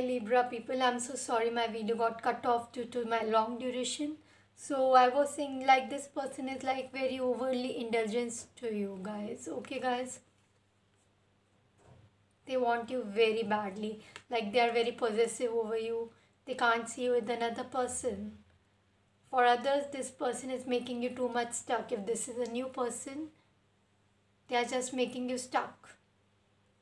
Libra people, I'm so sorry my video got cut off due to my long duration. So I was saying like this person is like very overly indulgent to you guys. Okay guys, they want you very badly, like they are very possessive over you. They can't see you with another person. For others, this person is making you too much stuck. If this is a new person, they are just making you stuck.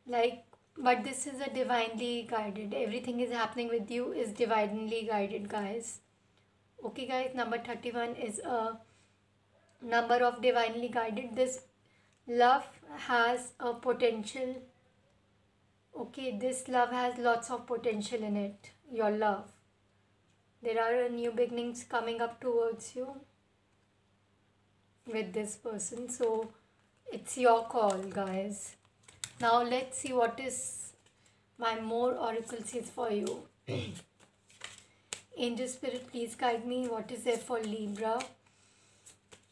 Like, but this is a divinely guided. Everything is happening with you is divinely guided, guys. Okay, guys, number 31 is a number of divinely guided. This love has a potential. Okay, this love has lots of potential in it. Your love. There are new beginnings coming up towards you with this person. So it's your call, guys. Now let's see what is my more oracle says for you. Angel Spirit, please guide me. What is there for Libra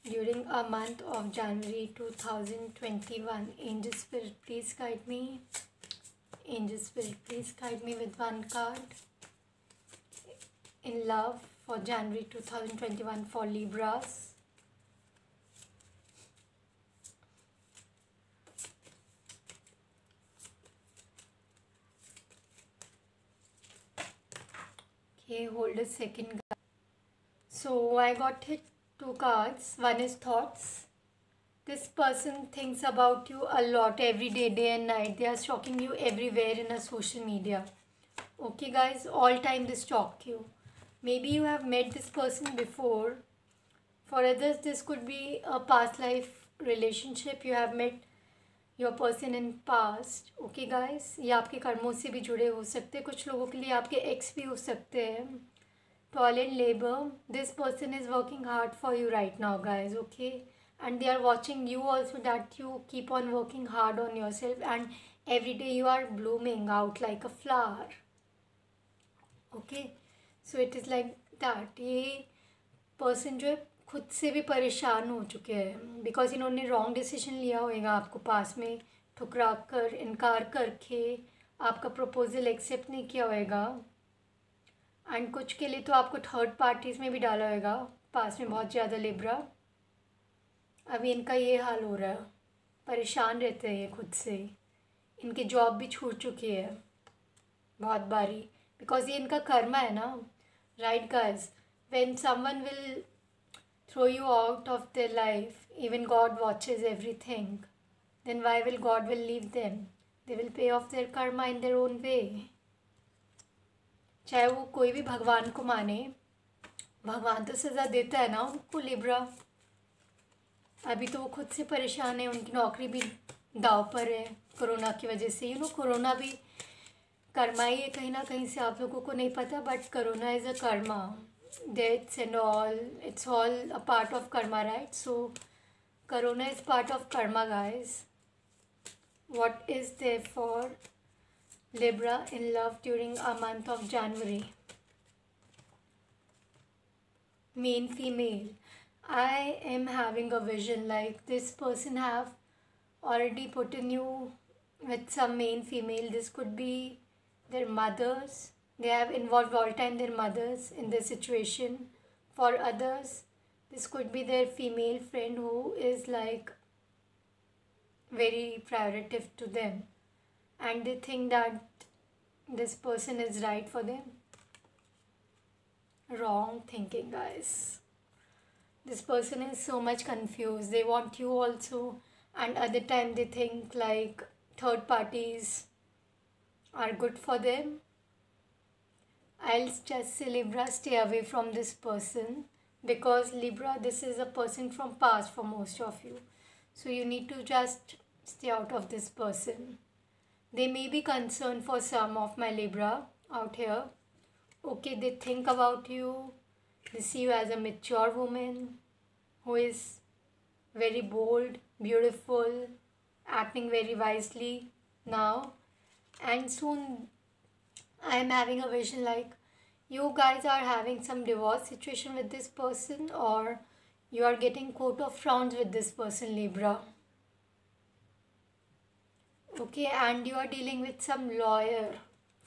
during a month of January 2021? Angel Spirit, please guide me. Angel Spirit, please guide me with one card. In love for January 2021 for Libras. Okay, hold a second. So I got hit two cards. One is thoughts. This person thinks about you a lot every day, day and night. They are stalking you everywhere in a social media. Okay guys, all time they stalk you. Maybe you have met this person before. For others, this could be a past life relationship. You have met your person in past. Okay guys, ये आपके कर्मों से भी जुड़े हो सकते हैं. कुछ लोगों के लिए आपके एक्स भी हो सकते हैं. Toil and labor. This person is working hard for you right now, guys. Okay, and they are watching you also, that you keep on working hard on yourself, and every day you are blooming out like a flower. Okay, so it is like that. ये person जो है खुद से भी परेशान हो चुके हैं, बिकॉज इन्होंने रॉन्ग डिसीजन लिया होगा आपको पास में, ठुकरा कर, इनकार करके आपका प्रपोजल एक्सेप्ट नहीं किया होगा. एंड कुछ के लिए तो आपको थर्ड पार्टीज़ में भी डाला होगा पास में बहुत ज़्यादा लिब्रा. अभी इनका ये हाल हो रहा है, परेशान रहते हैं ये खुद से. इनकी जॉब भी छूट चुकी है बहुत बारी, बिकॉज ये इनका कर्मा है ना. Right guys, when someone will throw you out of their life, even God watches everything, then why will God will leave them? They will pay off their karma in their own way. चाहे वो कोई भी भगवान को माने, भगवान तो सज़ा देता है ना उनको. लिब्रा अभी तो वो खुद से परेशान है, उनकी नौकरी भी दाव पर है कोरोना की वजह से. कोरोना भी कर्मा ही है कहीं ना कहीं से, आप लोगों को नहीं पता, but corona is a Karma. Deaths and all, it's all a part of karma, right? So corona is part of karma, guys. What is there for Libra in love during a month of January? Main female. I am having a vision like this person have already put in you with some main female. This could be their mothers. They have involved all time their mothers in this situation. For others, this could be their female friend who is like very prioritative to them, and they think that this person is right for them. Wrong thinking, guys. This person is so much confused. They want you also, and other time they think like third parties are good for them. I'll just say Libra, stay away from this person, because Libra, this is a person from past for most of you. So you need to just stay out of this person. They may be concerned for some of my Libra out here. Okay, they think about you. They see you as a mature woman who is very bold, beautiful, acting very wisely now. And soon I am having a vision like you guys are having some divorce situation with this person, or you are getting coat of frowns with this person, Libra. Okay, and you are dealing with some lawyer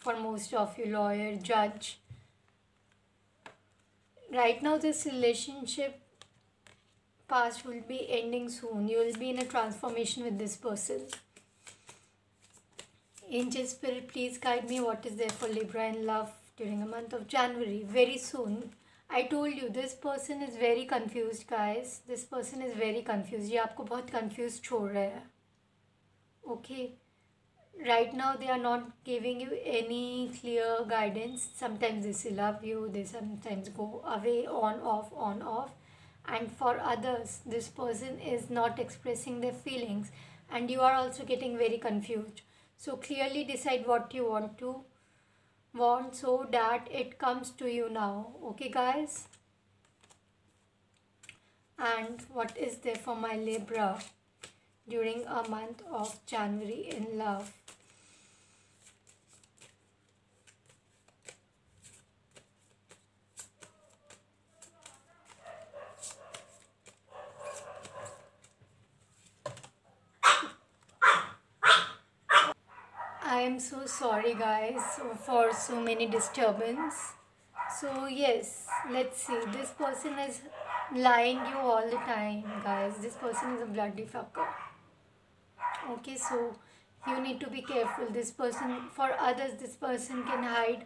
for most of you, lawyer, judge. Right now this relationship past will be ending soon. You will be in a transformation with this person. Angel Spirit, please guide me. What is there for Libra in love during the month of January? Very soon. I told you this person is very confused, guys. This person is very confused. ये आपको बहुत confused छोड़ रहा है. Okay. Right now they are not giving you any clear guidance. Sometimes they still love you. They sometimes go away, on, off. And for others, this person is not expressing their feelings. And you are also getting very confused. So clearly decide what you want so that it comes to you now. Okay, guys? And what is there for my Libra during a month of January in love? I am so sorry, guys, for so many disturbance. So yes, let's see. This person is lying you all the time, guys. This person is a bloody fucker. Okay, so you need to be careful. This person, for others, this person can hide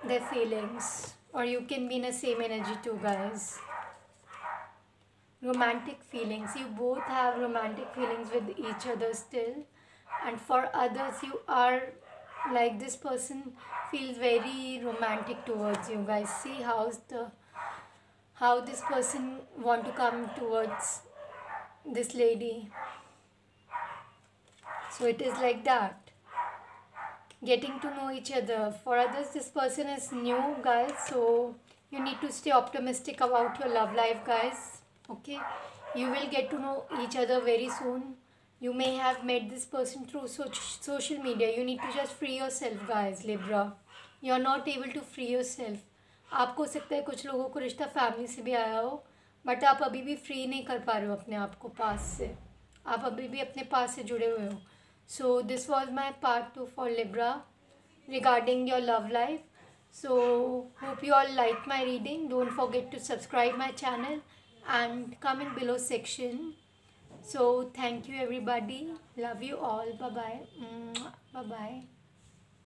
their feelings, or you can be in the same energy too, guys. Romantic feelings. You both have romantic feelings with each other still. And for others, you are like, this person feels very romantic towards you, guys. See how this person want to come towards this lady. So it is like that, getting to know each other. For others, this person is new, guys, so you need to stay optimistic about your love life, guys. Okay, you will get to know each other very soon. You may have met this person through social media. You need to just free yourself, guys. Libra, you are not able to free yourself. आपको हो सकता है कुछ लोगों को रिश्ता family से भी आया हो, बट आप अभी भी फ्री नहीं कर पा रहे हो अपने आप को पास से. आप अभी भी अपने पास से जुड़े हुए हो. So this was my part 2 for Libra regarding your love life. So hope you all like my reading. Don't forget to subscribe my channel and comment below section. So thank you everybody. Love you all. Bye bye. Bye bye.